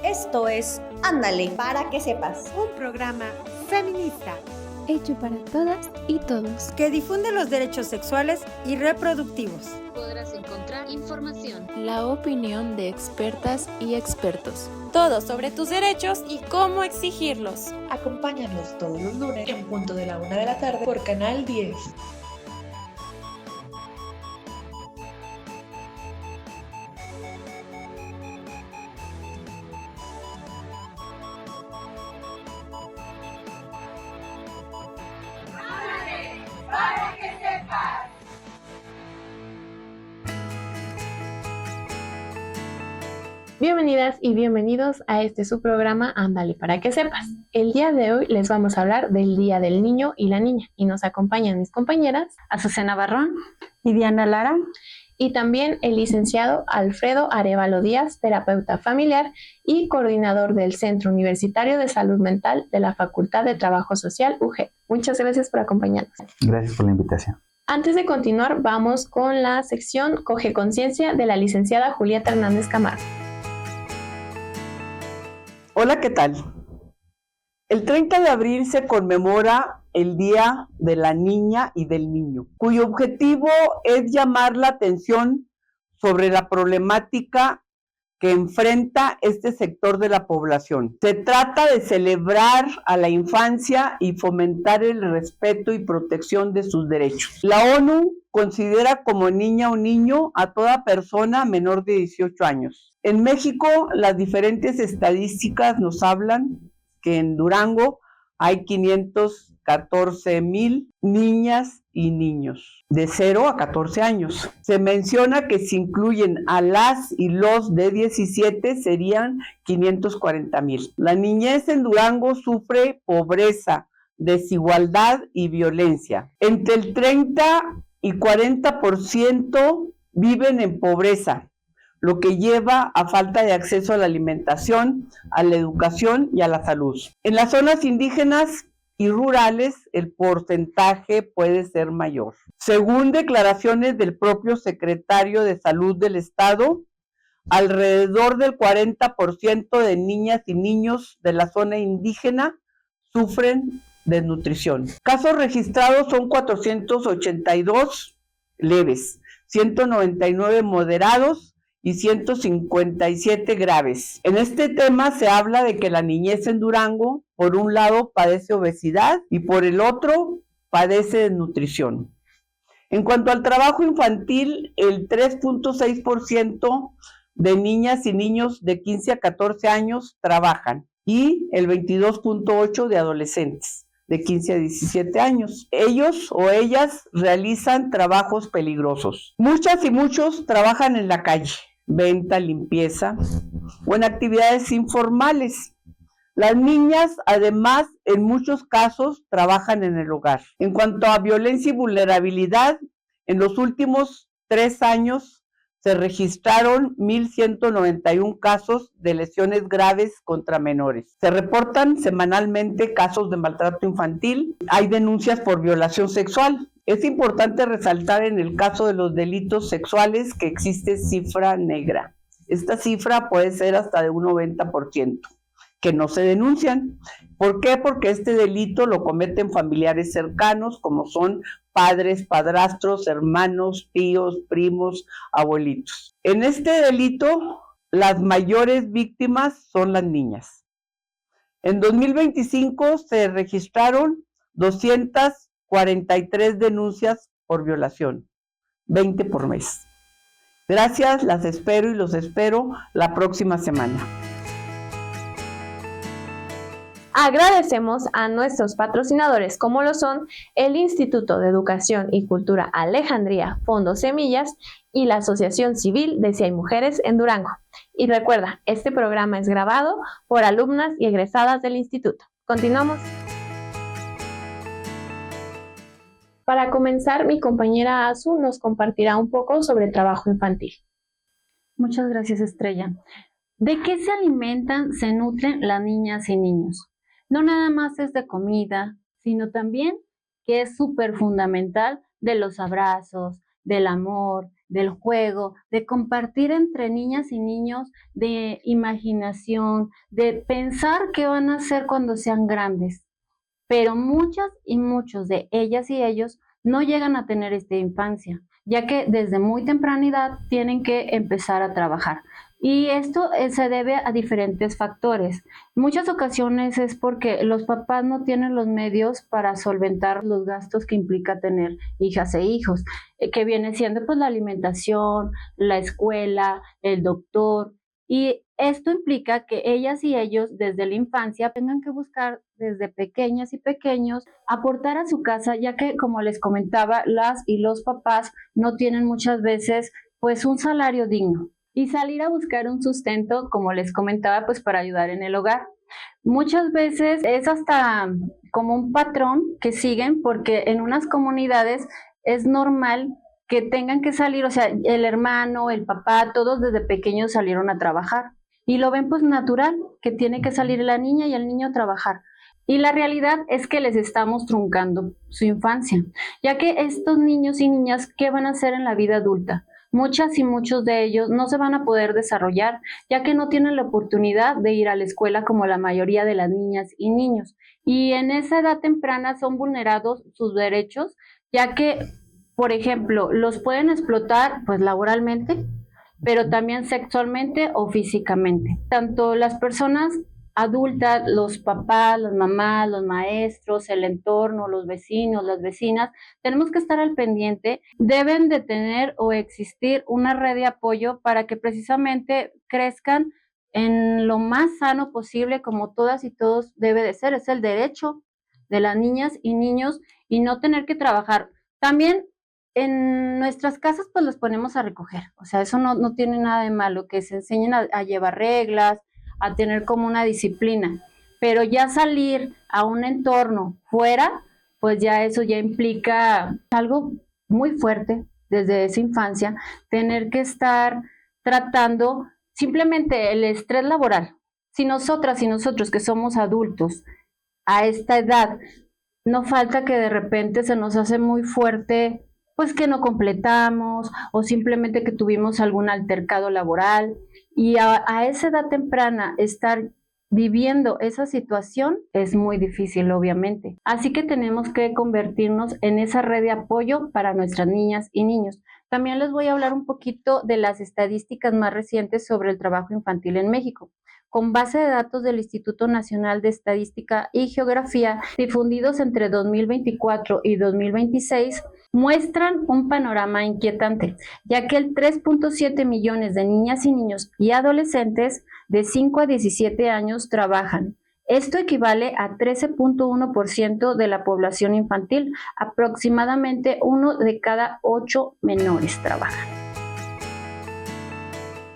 Esto es Ándale para que sepas, un programa feminista hecho para todas y todos, que difunde los derechos sexuales y reproductivos. Podrás encontrar información, la opinión de expertas y expertos, todo sobre tus derechos y cómo exigirlos. Acompáñanos todos los lunes en punto de la 1 de la tarde por Canal 10. Bienvenidas y bienvenidos a su programa Ándale para que sepas. El día de hoy les vamos a hablar del Día del Niño y la Niña y nos acompañan mis compañeras Azucena Barrón y Diana Lara y también el licenciado Alfredo Arévalo Díaz, terapeuta familiar y coordinador del Centro Universitario de Salud Mental de la Facultad de Trabajo Social UG. Muchas gracias por acompañarnos. Gracias por la invitación. Antes de continuar, vamos con la sección Coge Conciencia de la licenciada Julieta Hernández Camargo. Hola, ¿qué tal? El 30 de abril se conmemora el Día de la Niña y del Niño, cuyo objetivo es llamar la atención sobre la problemática que enfrenta este sector de la población. Se trata de celebrar a la infancia y fomentar el respeto y protección de sus derechos. La ONU considera como niña o niño a toda persona menor de 18 años. En México, las diferentes estadísticas nos hablan que en Durango hay 514,000 niñas y niños de 0 a 14 años. Se menciona que si incluyen a las y los de 17 serían 540,000. La niñez en Durango sufre pobreza, desigualdad y violencia. Entre el 30 y 40% viven en pobreza, lo que lleva a falta de acceso a la alimentación, a la educación y a la salud. En las zonas indígenas y rurales, el porcentaje puede ser mayor. Según declaraciones del propio secretario de Salud del Estado, alrededor del 40% de niñas y niños de la zona indígena sufren desnutrición. Casos registrados son 482 leves, 199 moderados y 157 graves. En este tema se habla de que la niñez en Durango, por un lado, padece obesidad y por el otro, padece desnutrición. En cuanto al trabajo infantil, el 3.6% de niñas y niños de 15 a 14 años trabajan y el 22.8% de adolescentes de 15 a 17 años. Ellos o ellas realizan trabajos peligrosos. Muchas y muchos trabajan en la calle, venta, limpieza o en actividades informales. Las niñas, además, en muchos casos, trabajan en el hogar. En cuanto a violencia y vulnerabilidad, en los últimos 3 años se registraron 1,191 casos de lesiones graves contra menores. Se reportan semanalmente casos de maltrato infantil. Hay denuncias por violación sexual. Es importante resaltar en el caso de los delitos sexuales que existe cifra negra. Esta cifra puede ser hasta de un 90%, que no se denuncian. ¿Por qué? Porque este delito lo cometen familiares cercanos, como son padres, padrastros, hermanos, tíos, primos, abuelitos. En este delito, las mayores víctimas son las niñas. En 2025 se registraron 243 denuncias por violación, 20 por mes. Gracias, las espero y los espero la próxima semana. Agradecemos a nuestros patrocinadores como lo son el Instituto de Educación y Cultura Alejandría, Fondo Semillas y la Asociación Civil de Si Hay Mujeres en Durango. Y recuerda, este programa es grabado por alumnas y egresadas del instituto. Continuamos. Para comenzar, mi compañera Azu nos compartirá un poco sobre el trabajo infantil. Muchas gracias, Estrella. ¿De qué se alimentan, se nutren las niñas y niños? No nada más es de comida, sino también que es súper fundamental de los abrazos, del amor, del juego, de compartir entre niñas y niños, de imaginación, de pensar qué van a hacer cuando sean grandes. Pero muchas y muchos de ellas y ellos no llegan a tener esta infancia, ya que desde muy temprana edad tienen que empezar a trabajar. Y esto se debe a diferentes factores. En muchas ocasiones es porque los papás no tienen los medios para solventar los gastos que implica tener hijas e hijos, que viene siendo pues la alimentación, la escuela, el doctor. Y esto implica que ellas y ellos desde la infancia tengan que buscar desde pequeñas y pequeños aportar a su casa, ya que como les comentaba, las y los papás no tienen muchas veces pues un salario digno. Y salir a buscar un sustento, como les comentaba, pues para ayudar en el hogar. Muchas veces es hasta como un patrón que siguen, porque en unas comunidades es normal que tengan que salir, o sea, el hermano, el papá, todos desde pequeños salieron a trabajar. Y lo ven pues natural, que tiene que salir la niña y el niño a trabajar. Y la realidad es que les estamos truncando su infancia, ya que estos niños y niñas, ¿qué van a hacer en la vida adulta? Muchas y muchos de ellos no se van a poder desarrollar, ya que no tienen la oportunidad de ir a la escuela como la mayoría de las niñas y niños. Y en esa edad temprana son vulnerados sus derechos, ya que, por ejemplo, los pueden explotar pues laboralmente, pero también sexualmente o físicamente. Tanto las personas adultas, los papás, las mamás, los maestros, el entorno, los vecinos, las vecinas, tenemos que estar al pendiente. Deben de tener o existir una red de apoyo para que precisamente crezcan en lo más sano posible, como todas y todos debe de ser. Es el derecho de las niñas y niños y no tener que trabajar. También en nuestras casas pues los ponemos a recoger, o sea, eso no tiene nada de malo, que se enseñen a llevar reglas, a tener como una disciplina, pero ya salir a un entorno fuera, pues ya eso ya implica algo muy fuerte desde esa infancia, tener que estar tratando simplemente el estrés laboral. Si nosotras y nosotros que somos adultos a esta edad, no falta que de repente se nos hace muy fuerte, pues que no completamos o simplemente que tuvimos algún altercado laboral. Y a esa edad temprana estar viviendo esa situación es muy difícil, obviamente. Así que tenemos que convertirnos en esa red de apoyo para nuestras niñas y niños. También les voy a hablar un poquito de las estadísticas más recientes sobre el trabajo infantil en México. Con base de datos del Instituto Nacional de Estadística y Geografía, difundidos entre 2024 y 2026, muestran un panorama inquietante, ya que el 3.7 millones de niñas y niños y adolescentes de 5 a 17 años trabajan. Esto equivale a 13.1% de la población infantil, aproximadamente 1 de cada 8 menores trabajan.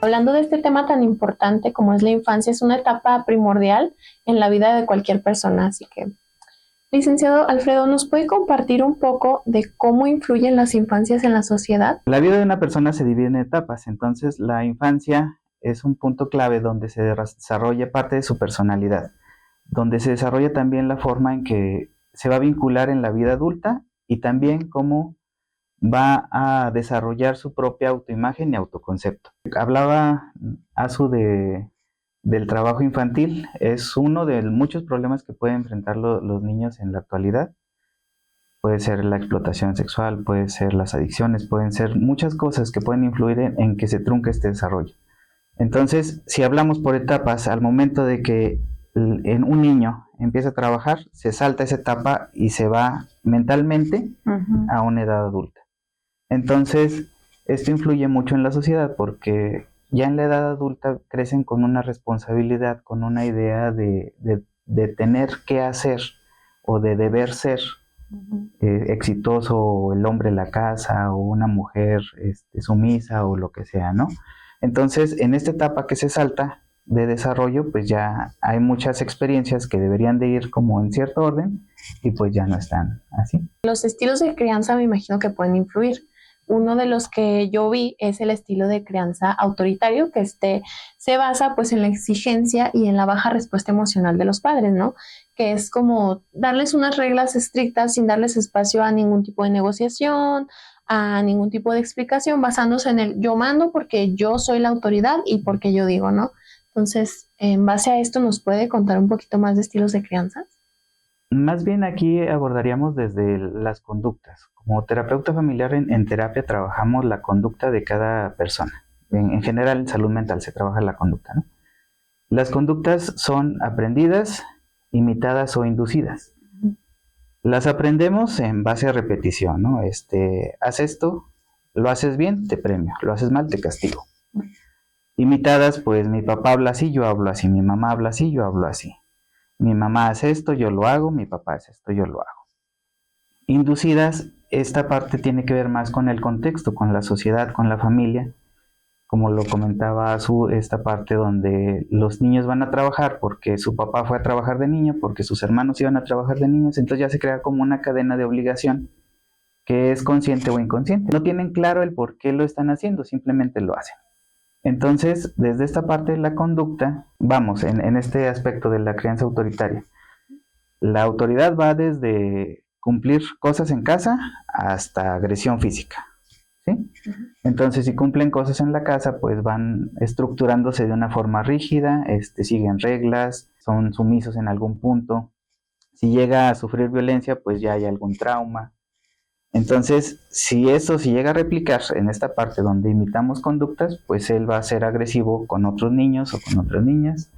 Hablando de este tema tan importante como es la infancia, es una etapa primordial en la vida de cualquier persona, así que, licenciado Alfredo, ¿nos puede compartir un poco de cómo influyen las infancias en la sociedad? La vida de una persona se divide en etapas, entonces la infancia es un punto clave donde se desarrolla parte de su personalidad, donde se desarrolla también la forma en que se va a vincular en la vida adulta y también cómo va a desarrollar su propia autoimagen y autoconcepto. Hablaba Azu del trabajo infantil, es uno de muchos problemas que pueden enfrentar los niños en la actualidad. Puede ser la explotación sexual, puede ser las adicciones, pueden ser muchas cosas que pueden influir en que se trunque este desarrollo. Entonces, si hablamos por etapas, al momento de que un niño empieza a trabajar, se salta esa etapa y se va mentalmente a una edad adulta. Entonces, esto influye mucho en la sociedad porque ya en la edad adulta crecen con una responsabilidad, con una idea de tener que hacer o de deber ser exitoso, el hombre en la casa o una mujer sumisa o lo que sea, ¿no? Entonces, en esta etapa que se salta de desarrollo, pues ya hay muchas experiencias que deberían de ir como en cierto orden y pues ya no están así. Los estilos de crianza me imagino que pueden influir. Uno de los que yo vi es el estilo de crianza autoritario, que se basa pues en la exigencia y en la baja respuesta emocional de los padres, ¿no? Que es como darles unas reglas estrictas sin darles espacio a ningún tipo de negociación, a ningún tipo de explicación basándose en el yo mando porque yo soy la autoridad y porque yo digo, ¿no? Entonces, en base a esto, ¿nos puede contar un poquito más de estilos de crianza? Más bien aquí abordaríamos desde las conductas. Como terapeuta familiar en terapia trabajamos la conducta de cada persona. En general en salud mental se trabaja la conducta, ¿no? Las conductas son aprendidas, imitadas o inducidas. Las aprendemos en base a repetición, ¿no? Haz esto, lo haces bien, te premio, lo haces mal, te castigo. Imitadas, pues mi papá habla así, yo hablo así, mi mamá habla así, yo hablo así. Mi mamá hace esto, yo lo hago, mi papá hace esto, yo lo hago. Inducidas, esta parte tiene que ver más con el contexto, con la sociedad, con la familia. Como lo comentaba esta parte donde los niños van a trabajar porque su papá fue a trabajar de niño, porque sus hermanos iban a trabajar de niños, entonces ya se crea como una cadena de obligación que es consciente o inconsciente. No tienen claro el por qué lo están haciendo, simplemente lo hacen. Entonces, desde esta parte de la conducta, vamos, en este aspecto de la crianza autoritaria, la autoridad va desde cumplir cosas en casa hasta agresión física, ¿sí? Entonces, si cumplen cosas en la casa, pues van estructurándose de una forma rígida, siguen reglas, son sumisos en algún punto. Si llega a sufrir violencia, pues ya hay algún trauma. Entonces, si llega a replicar en esta parte donde imitamos conductas, pues él va a ser agresivo con otros niños o con otras niñas.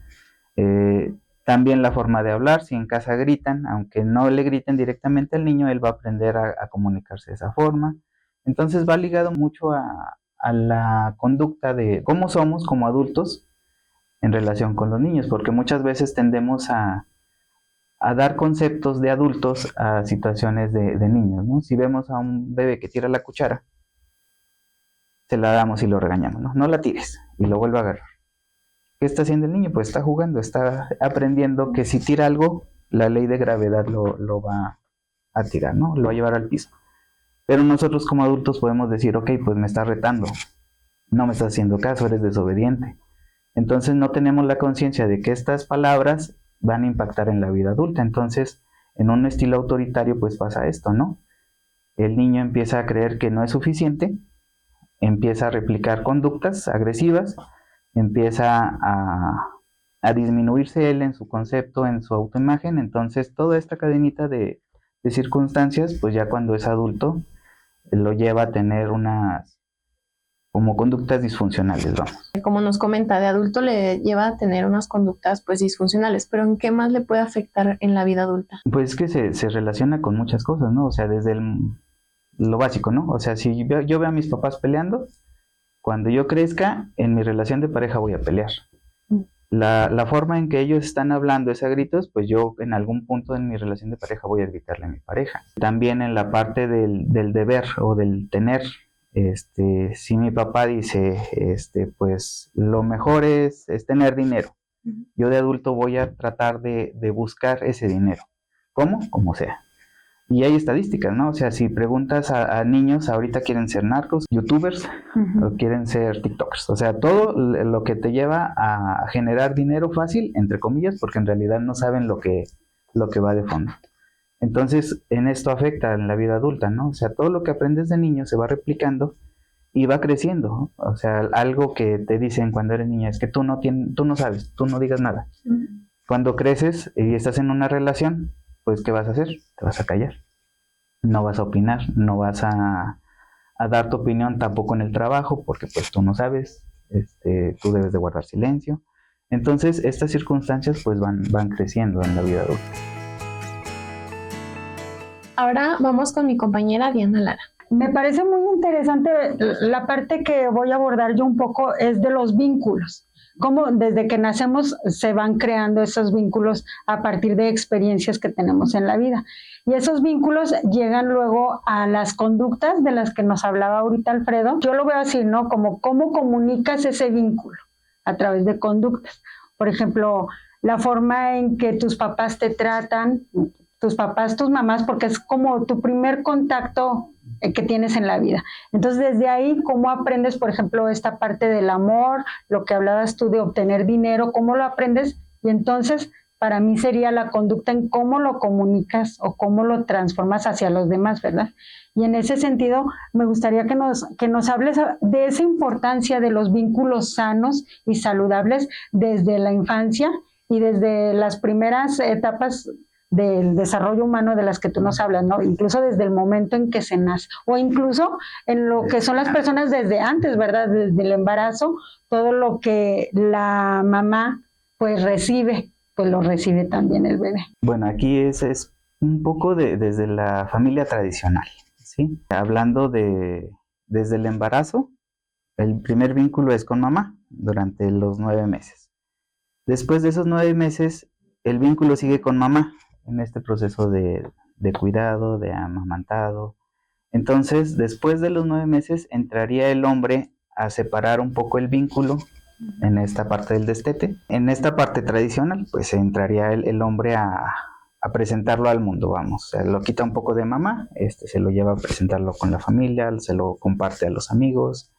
También la forma de hablar, si en casa gritan, aunque no le griten directamente al niño, él va a aprender a comunicarse de esa forma. Entonces va ligado mucho a la conducta de cómo somos como adultos en relación con los niños, porque muchas veces tendemos a dar conceptos de adultos a situaciones de niños, ¿no? Si vemos a un bebé que tira la cuchara, se la damos y lo regañamos, ¿no? No la tires, y lo vuelve a agarrar. ¿Qué está haciendo el niño? Pues está jugando, está aprendiendo que si tira algo, la ley de gravedad lo va a tirar, ¿no? Lo va a llevar al piso. Pero nosotros como adultos podemos decir, ok, pues me estás retando, no me estás haciendo caso, eres desobediente. Entonces no tenemos la conciencia de que estas palabras van a impactar en la vida adulta. Entonces, en un estilo autoritario, pues pasa esto, ¿no? El niño empieza a creer que no es suficiente, empieza a replicar conductas agresivas, empieza a disminuirse él en su concepto, en su autoimagen. Entonces, toda esta cadenita de circunstancias, pues ya cuando es adulto, lo lleva a tener unas como conductas disfuncionales, vamos. Como nos comenta, de adulto le lleva a tener unas conductas pues disfuncionales, pero ¿en qué más le puede afectar en la vida adulta? Pues es que se relaciona con muchas cosas, ¿no? O sea, desde lo básico, ¿no? O sea, si yo veo a mis papás peleando, cuando yo crezca, en mi relación de pareja voy a pelear. La forma en que ellos están hablando es a gritos, pues yo en algún punto en mi relación de pareja voy a gritarle a mi pareja. También en la parte del deber o del tener, si mi papá dice, pues lo mejor es tener dinero. Yo de adulto voy a tratar de buscar ese dinero. ¿Cómo? Como sea. Y hay estadísticas, ¿no? O sea, si preguntas a niños, ahorita quieren ser narcos, youtubers, o quieren ser tiktokers. O sea, todo lo que te lleva a generar dinero fácil, entre comillas, porque en realidad no saben lo que va de fondo. Entonces, en esto afecta en la vida adulta, ¿no? O sea, todo lo que aprendes de niño se va replicando y va creciendo, ¿no? O sea, algo que te dicen cuando eres niña es que tú no sabes, tú no digas nada. Cuando creces y estás en una relación, pues ¿qué vas a hacer? Te vas a callar. No vas a opinar, no vas a dar tu opinión tampoco en el trabajo, porque pues tú no sabes, tú debes de guardar silencio. Entonces, estas circunstancias pues van creciendo en la vida adulta. Ahora vamos con mi compañera Diana Lara. Me parece muy interesante la parte que voy a abordar yo un poco es de los vínculos. Cómo desde que nacemos se van creando esos vínculos a partir de experiencias que tenemos en la vida. Y esos vínculos llegan luego a las conductas de las que nos hablaba ahorita Alfredo. Yo lo veo así, ¿no? Como cómo comunicas ese vínculo a través de conductas. Por ejemplo, la forma en que tus papás te tratan, tus papás, tus mamás, porque es como tu primer contacto que tienes en la vida. Entonces, desde ahí, ¿cómo aprendes, por ejemplo, esta parte del amor, lo que hablabas tú de obtener dinero, cómo lo aprendes? Y entonces para mí sería la conducta en cómo lo comunicas o cómo lo transformas hacia los demás, ¿verdad? Y en ese sentido, me gustaría que nos hables de esa importancia de los vínculos sanos y saludables desde la infancia y desde las primeras etapas del desarrollo humano de las que tú nos hablas, ¿no? Incluso desde el momento en que se nace, o incluso en lo que son las personas desde antes, ¿verdad? Desde el embarazo, todo lo que la mamá pues recibe, pues lo recibe también el bebé. Bueno, aquí es un poco desde la familia tradicional, ¿sí? Hablando desde el embarazo, el primer vínculo es con mamá durante los 9 meses. Después de esos 9 meses, el vínculo sigue con mamá en este proceso de cuidado, de amamantado. Entonces, después de los 9 meses, entraría el hombre a separar un poco el vínculo en esta parte del destete. En esta parte tradicional, pues entraría el hombre a presentarlo al mundo, vamos. O sea, lo quita un poco de mamá, se lo lleva a presentarlo con la familia, se lo comparte a los amigos,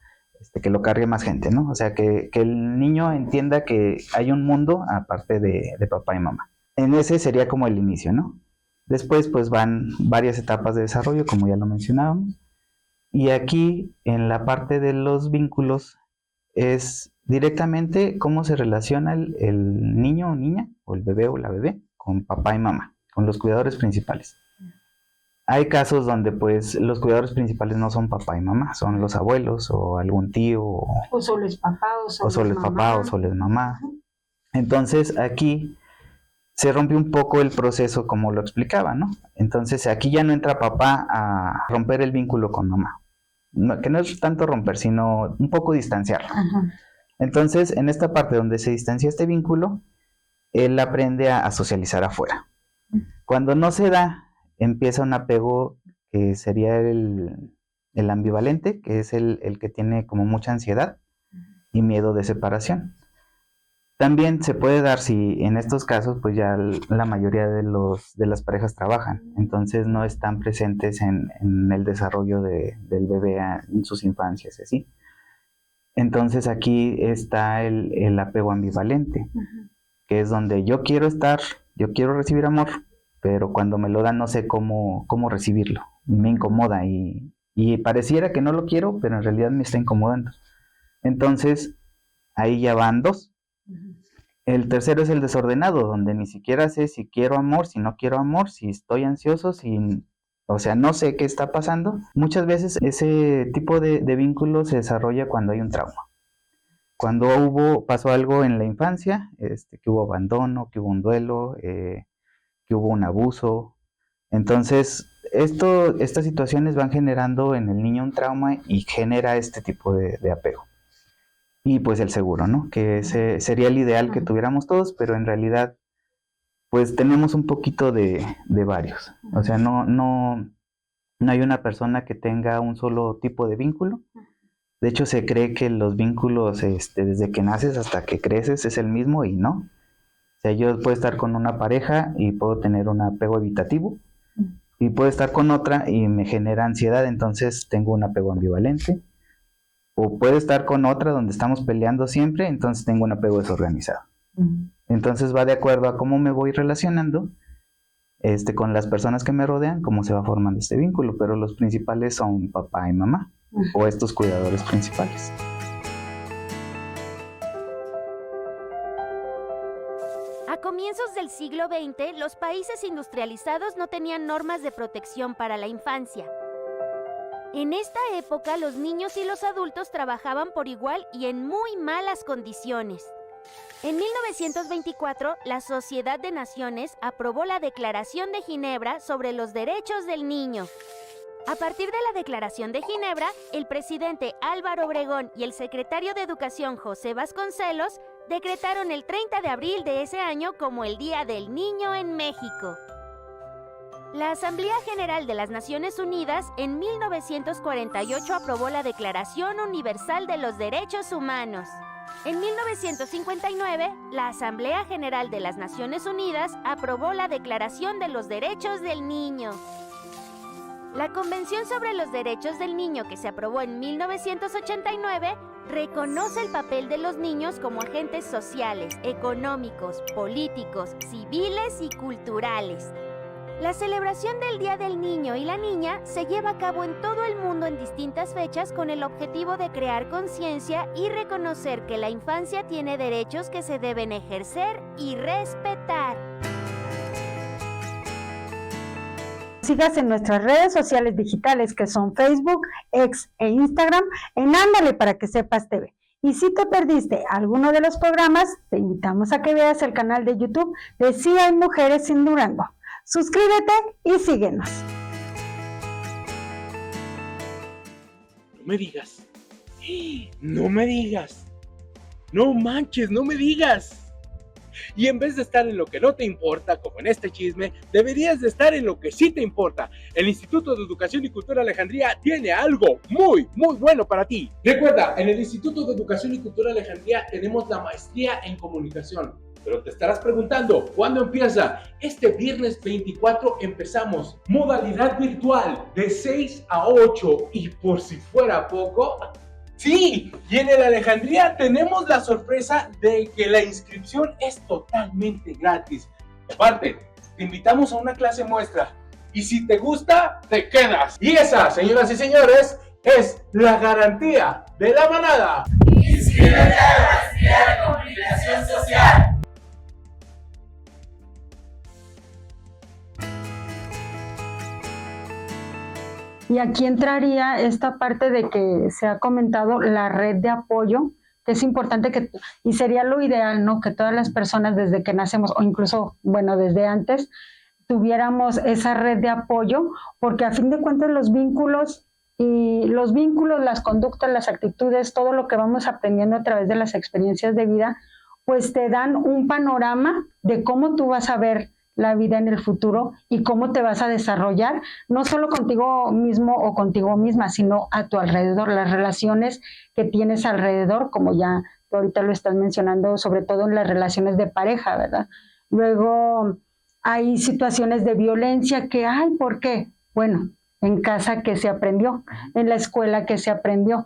que lo cargue más gente, ¿no? O sea, que el niño entienda que hay un mundo aparte de papá y mamá. En ese sería como el inicio, ¿no? Después, pues van varias etapas de desarrollo, como ya lo mencionábamos. Y aquí, en la parte de los vínculos, es directamente cómo se relaciona el niño o niña, o el bebé o la bebé, con papá y mamá, con los cuidadores principales. Hay casos donde pues los cuidadores principales no son papá y mamá, son los abuelos o algún tío. O solo es papá o solo es mamá. O solo es mamá. Entonces aquí se rompe un poco el proceso como lo explicaba, ¿no? Entonces aquí ya no entra papá a romper el vínculo con mamá. Que no es tanto romper, sino un poco distanciarlo. Ajá. Entonces, en esta parte donde se distancia este vínculo, él aprende a socializar afuera. Cuando no se da, empieza un apego que sería el ambivalente, que es el que tiene como mucha ansiedad y miedo de separación. También se puede dar si en estos casos pues ya la mayoría de las parejas trabajan, entonces no están presentes en el desarrollo del bebé en sus infancias, ¿sí? Entonces aquí está el apego ambivalente, que es donde yo quiero estar, yo quiero recibir amor, pero cuando me lo dan no sé cómo recibirlo, me incomoda y pareciera que no lo quiero, pero en realidad me está incomodando. Entonces ahí ya van 2. El tercero es el desordenado, donde ni siquiera sé si quiero amor, si no quiero amor, si estoy ansioso, o sea, no sé qué está pasando. Muchas veces ese tipo de vínculo se desarrolla cuando hay un trauma. Cuando pasó algo en la infancia, que hubo abandono, que hubo un duelo, que hubo un abuso. Entonces, estas situaciones van generando en el niño un trauma y genera este tipo de apego. Y pues el seguro, ¿no? Que ese sería el ideal que tuviéramos todos, pero en realidad pues tenemos un poquito de varios. O sea, no hay una persona que tenga un solo tipo de vínculo. De hecho, se cree que los vínculos desde que naces hasta que creces es el mismo y no. O sea, yo puedo estar con una pareja y puedo tener un apego evitativo y puedo estar con otra y me genera ansiedad, entonces tengo un apego ambivalente. O puedo estar con otra donde estamos peleando siempre, entonces tengo un apego desorganizado. Entonces va de acuerdo a cómo me voy relacionando con las personas que me rodean, cómo se va formando este vínculo, pero los principales son papá y mamá, o estos cuidadores principales. A comienzos del siglo XX, los países industrializados no tenían normas de protección para la infancia. En esta época, los niños y los adultos trabajaban por igual y en muy malas condiciones. En 1924, la Sociedad de Naciones aprobó la Declaración de Ginebra sobre los derechos del niño. A partir de la Declaración de Ginebra, el presidente Álvaro Obregón y el secretario de Educación José Vasconcelos decretaron el 30 de abril de ese año como el Día del Niño en México. La Asamblea General de las Naciones Unidas en 1948 aprobó la Declaración Universal de los Derechos Humanos. En 1959, la Asamblea General de las Naciones Unidas aprobó la Declaración de los Derechos del Niño. La Convención sobre los Derechos del Niño, que se aprobó en 1989, reconoce el papel de los niños como agentes sociales, económicos, políticos, civiles y culturales. La celebración del Día del Niño y la Niña se lleva a cabo en todo el mundo en distintas fechas con el objetivo de crear conciencia y reconocer que la infancia tiene derechos que se deben ejercer y respetar. Sigas en nuestras redes sociales digitales que son Facebook, X e Instagram en Ándale para que sepas TV. Y si te perdiste alguno de los programas, te invitamos a que veas el canal de YouTube de Sí hay Mujeres en Durango. Suscríbete y síguenos. No me digas. No me digas. No manches, no me digas. Y en vez de estar en lo que no te importa, como en este chisme, deberías de estar en lo que sí te importa. El Instituto de Educación y Cultura Alejandría tiene algo muy bueno para ti. Recuerda, en el Instituto de Educación y Cultura Alejandría tenemos la maestría en comunicación. Pero te estarás preguntando, ¿cuándo empieza? Este viernes 24 empezamos. Modalidad virtual de 6 a 8. Y por si fuera poco... Sí, y en el Alejandría tenemos la sorpresa de que la inscripción es totalmente gratis. Aparte, te invitamos a una clase muestra. Y si te gusta, te quedas. Y esa, señoras y señores, es la garantía de la manada. ¡Inscríbete a la maestría de comunicación social! Y aquí entraría esta parte de que se ha comentado la red de apoyo, que es importante y sería lo ideal, ¿no? Que todas las personas desde que nacemos, o incluso, bueno, desde antes, tuviéramos esa red de apoyo, porque a fin de cuentas los vínculos, las conductas, las actitudes, todo lo que vamos aprendiendo a través de las experiencias de vida, pues te dan un panorama de cómo tú vas a ver la vida en el futuro y cómo te vas a desarrollar, no solo contigo mismo o contigo misma, sino a tu alrededor, las relaciones que tienes alrededor, como ya tú ahorita lo estás mencionando, sobre todo en las relaciones de pareja, ¿verdad? Luego hay situaciones de violencia que hay, ¿por qué? Bueno, en casa que se aprendió, en la escuela que se aprendió.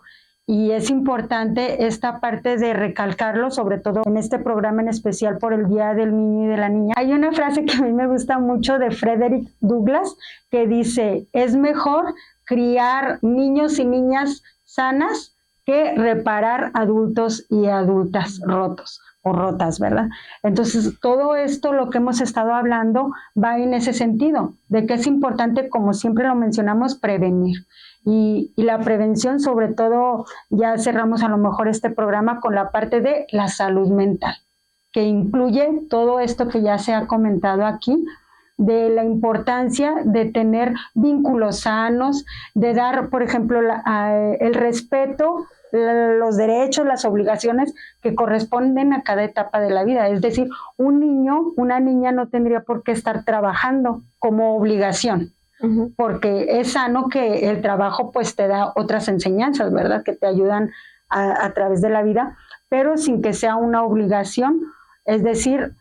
Y es importante esta parte de recalcarlo, sobre todo en este programa en especial por el Día del Niño y de la Niña. Hay una frase que a mí me gusta mucho de Frederick Douglass que dice, es mejor criar niños y niñas sanas que reparar adultos y adultas rotos o rotas, ¿verdad? Entonces, todo esto, lo que hemos estado hablando, va en ese sentido, de que es importante, como siempre lo mencionamos, prevenir. Y la prevención, sobre todo, ya cerramos a lo mejor este programa con la parte de la salud mental, que incluye todo esto que ya se ha comentado aquí, de la importancia de tener vínculos sanos, de dar, por ejemplo, el respeto, los derechos, las obligaciones que corresponden a cada etapa de la vida. Es decir, un niño, una niña no tendría por qué estar trabajando como obligación. Porque es sano que el trabajo pues te da otras enseñanzas, ¿verdad? Que te ayudan a través de la vida, pero sin que sea una obligación. Es decir,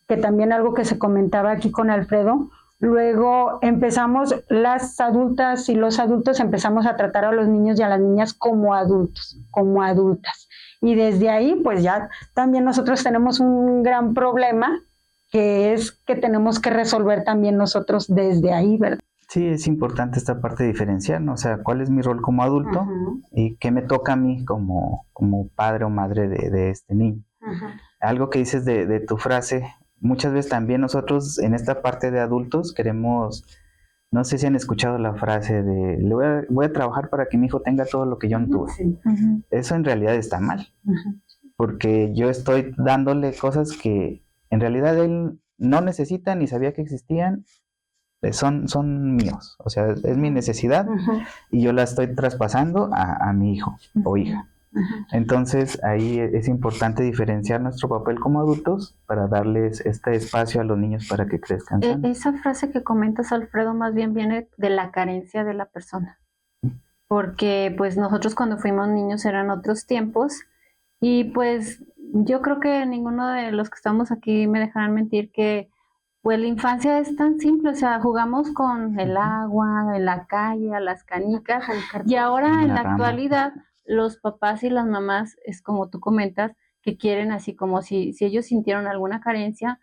que también algo que se comentaba aquí con Alfredo, luego empezamos, las adultas y los adultos empezamos a tratar a los niños y a las niñas como adultos, como adultas. Y desde ahí pues ya también nosotros tenemos un gran problema, que es que tenemos que resolver también nosotros desde ahí, ¿verdad? Sí, es importante esta parte de diferenciar, ¿no? O sea, ¿cuál es mi rol como adulto y qué me toca a mí como padre o madre de este niño? Algo que dices de tu frase, muchas veces también nosotros en esta parte de adultos queremos, no sé si han escuchado la frase de voy a trabajar para que mi hijo tenga todo lo que yo no tuve. Sí. Eso en realidad está mal, porque yo estoy dándole cosas que en realidad él no necesita ni sabía que existían. Son míos, o sea, es mi necesidad y yo la estoy traspasando a mi hijo o hija. Entonces ahí es importante diferenciar nuestro papel como adultos para darles este espacio a los niños para que crezcan. Esa frase que comentas, Alfredo, más bien viene de la carencia de la persona, porque pues nosotros cuando fuimos niños eran otros tiempos y pues yo creo que ninguno de los que estamos aquí me dejarán mentir que pues la infancia es tan simple, o sea, jugamos con el agua, en la calle, a las canicas, y ahora en la actualidad los papás y las mamás, es como tú comentas, que quieren así como si ellos sintieron alguna carencia,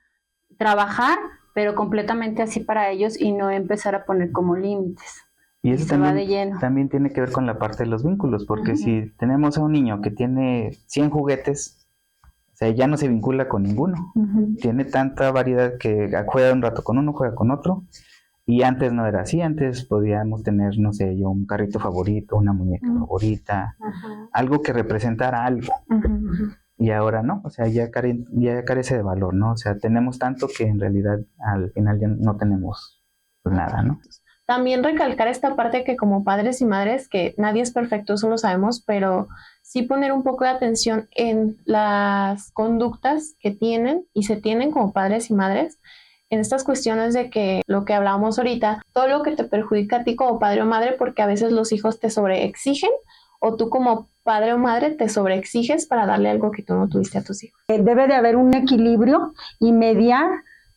trabajar, pero completamente así para ellos y no empezar a poner como límites. Y eso se va de lleno. También tiene que ver con la parte de los vínculos, porque si tenemos a un niño que tiene 100 juguetes, o sea, ya no se vincula con ninguno. Tiene tanta variedad que juega un rato con uno, juega con otro. Y antes no era así, antes podíamos tener, no sé, yo un carrito favorito, una muñeca favorita, algo que representara algo. Y ahora no, o sea, ya carece de valor, ¿no? O sea, tenemos tanto que en realidad al final ya no tenemos pues, nada, ¿no? También recalcar esta parte que como padres y madres, que nadie es perfecto, eso lo sabemos, pero sí poner un poco de atención en las conductas que tienen y se tienen como padres y madres, en estas cuestiones de que lo que hablábamos ahorita, todo lo que te perjudica a ti como padre o madre, porque a veces los hijos te sobreexigen o tú como padre o madre te sobreexiges para darle algo que tú no tuviste a tus hijos. Debe de haber un equilibrio y mediar,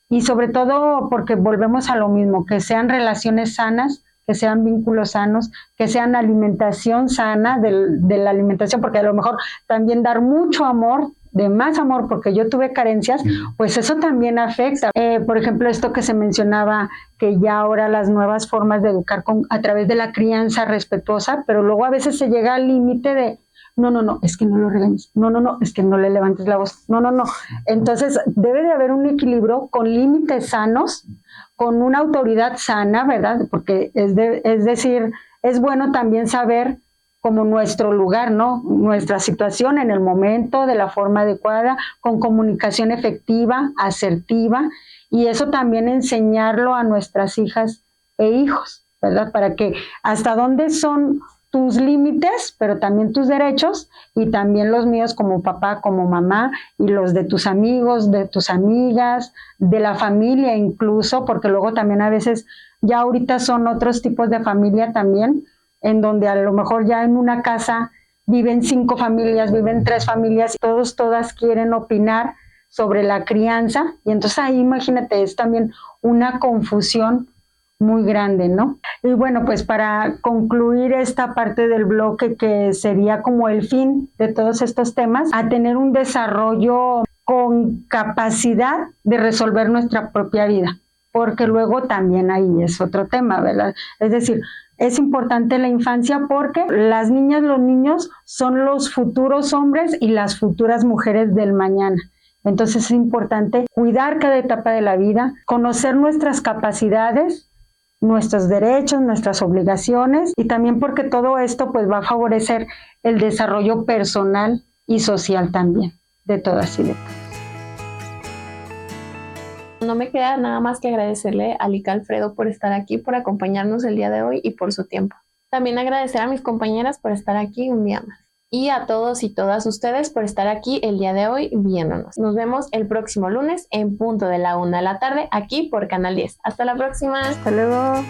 y sobre todo porque volvemos a lo mismo, que sean relaciones sanas, que sean vínculos sanos, que sean alimentación sana de la alimentación, porque a lo mejor también dar mucho amor, de más amor, porque yo tuve carencias, pues eso también afecta. Por ejemplo, esto que se mencionaba, que ya ahora las nuevas formas de educar a través de la crianza respetuosa, pero luego a veces se llega al límite de no, es que no lo regañes, no, es que no le levantes la voz, no. Entonces, debe de haber un equilibrio con límites sanos, con una autoridad sana, ¿verdad? Porque es decir, es bueno también saber como nuestro lugar, ¿no? Nuestra situación en el momento, de la forma adecuada, con comunicación efectiva, asertiva, y eso también enseñarlo a nuestras hijas e hijos, ¿verdad? Para que hasta dónde son tus límites, pero también tus derechos, y también los míos como papá, como mamá, y los de tus amigos, de tus amigas, de la familia incluso, porque luego también a veces, ya ahorita son otros tipos de familia también, en donde a lo mejor ya en una casa viven 5 familias, viven 3 familias, todas quieren opinar sobre la crianza, y entonces ahí imagínate, es también una confusión muy grande, ¿no? Y bueno, pues para concluir esta parte del bloque, que sería como el fin de todos estos temas, a tener un desarrollo con capacidad de resolver nuestra propia vida, porque luego también ahí es otro tema, ¿verdad? Es decir, es importante la infancia porque las niñas, los niños son los futuros hombres y las futuras mujeres del mañana. Entonces es importante cuidar cada etapa de la vida, conocer nuestras capacidades, nuestros derechos, nuestras obligaciones, y también porque todo esto pues va a favorecer el desarrollo personal y social también de todas y de todos. No me queda nada más que agradecerle a Lica Alfredo por estar aquí, por acompañarnos el día de hoy y por su tiempo. También agradecer a mis compañeras por estar aquí un día más. Y a todos y todas ustedes por estar aquí el día de hoy viéndonos. Nos vemos el próximo lunes en punto de la 1 de la tarde aquí por Canal 10. Hasta la próxima. Hasta luego.